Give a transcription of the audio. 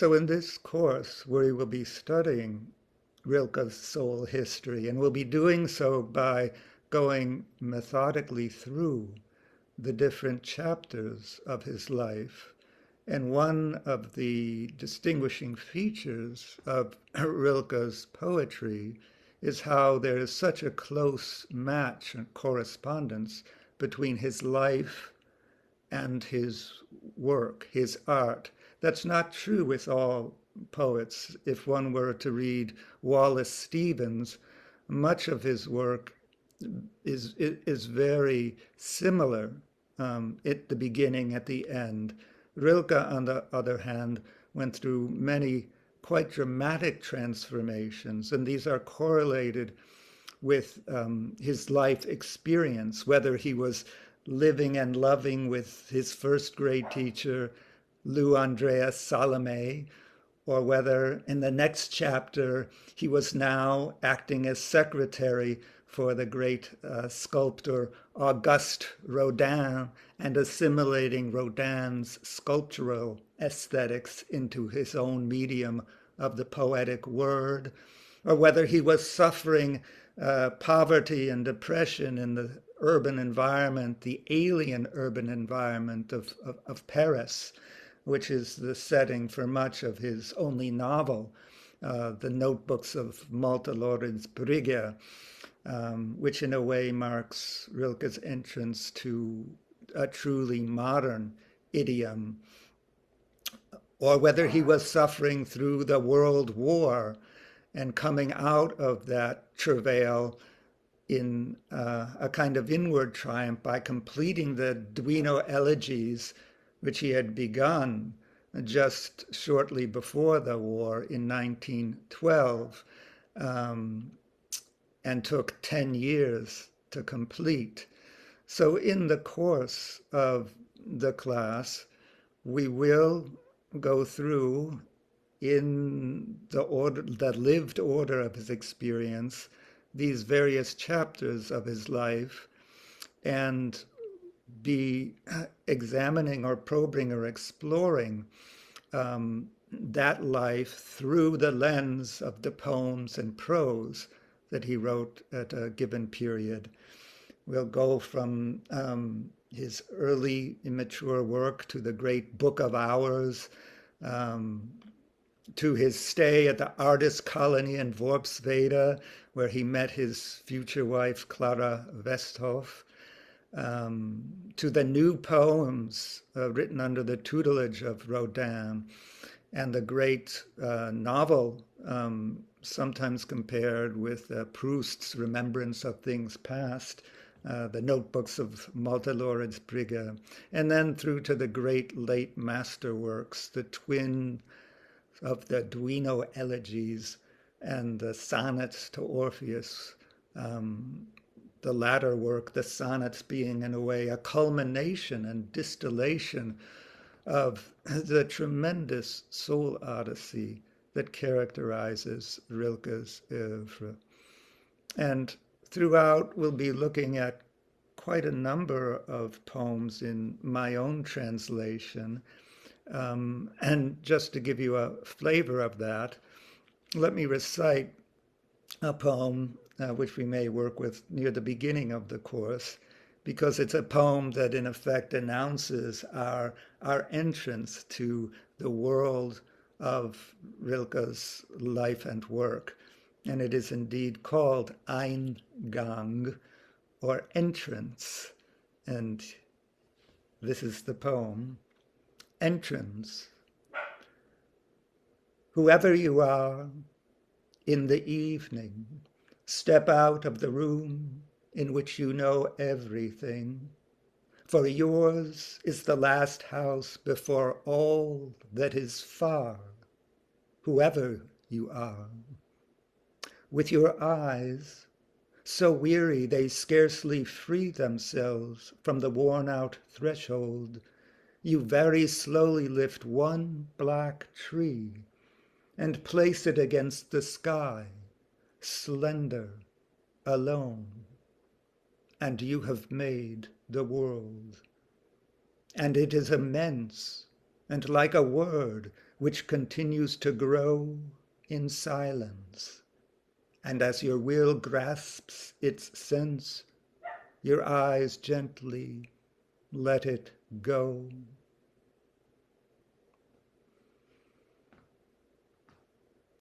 So in this course, we will be studying Rilke's soul history, and we'll be doing so by going methodically through the different chapters of his life. And one of the distinguishing features of Rilke's poetry is how there is such a close match and correspondence between his life and his work, his art. That's not true with all poets. If one were to read Wallace Stevens, much of his work is very similar at the beginning, at the end. Rilke, on the other hand, went through many quite dramatic transformations, and these are correlated with his life experience, whether he was living and loving with his first grade teacher, Lou Andreas Salome, or whether in the next chapter he was now acting as secretary for the great sculptor Auguste Rodin and assimilating Rodin's sculptural aesthetics into his own medium of the poetic word, or whether he was suffering poverty and depression in the urban environment, the alien urban environment of Paris, which is the setting for much of his only novel, The Notebooks of Malte Lorenz Brigge, which in a way marks Rilke's entrance to a truly modern idiom, or whether he was suffering through the World War and coming out of that travail in a kind of inward triumph by completing the Duino Elegies, which he had begun just shortly before the war in 1912, and took 10 years to complete. So in the course of the class, we will go through in the order, the lived order of his experience, these various chapters of his life, and be examining or probing or exploring that life through the lens of the poems and prose that he wrote at a given period. We'll go from his early immature work to the great Book of Hours, to his stay at the artist colony in Worpswede, where he met his future wife, Clara Westhoff, to the new poems written under the tutelage of Rodin, and the great novel, sometimes compared with Proust's Remembrance of Things Past, the Notebooks of Malte Lorenz Brigge, and then through to the great late masterworks, the twin of the Duino Elegies and the sonnets to Orpheus, the latter work, the sonnets, being in a way a culmination and distillation of the tremendous soul odyssey that characterizes Rilke's oeuvre. And throughout, we'll be looking at quite a number of poems in my own translation. And just to give you a flavor of that, let me recite a poem which we may work with near the beginning of the course, because it's a poem that in effect announces our entrance to the world of Rilke's life and work. And it is indeed called Eingang, or entrance. And this is the poem. Entrance. Whoever you are, in the evening, step out of the room in which you know everything, for yours is the last house before all that is far, whoever you are. With your eyes, so weary they scarcely free themselves from the worn-out threshold, you very slowly lift one black tree and place it against the sky, slender, alone, and you have made the world. And it is immense, and like a word, which continues to grow in silence. And as your will grasps its sense, your eyes gently let it go.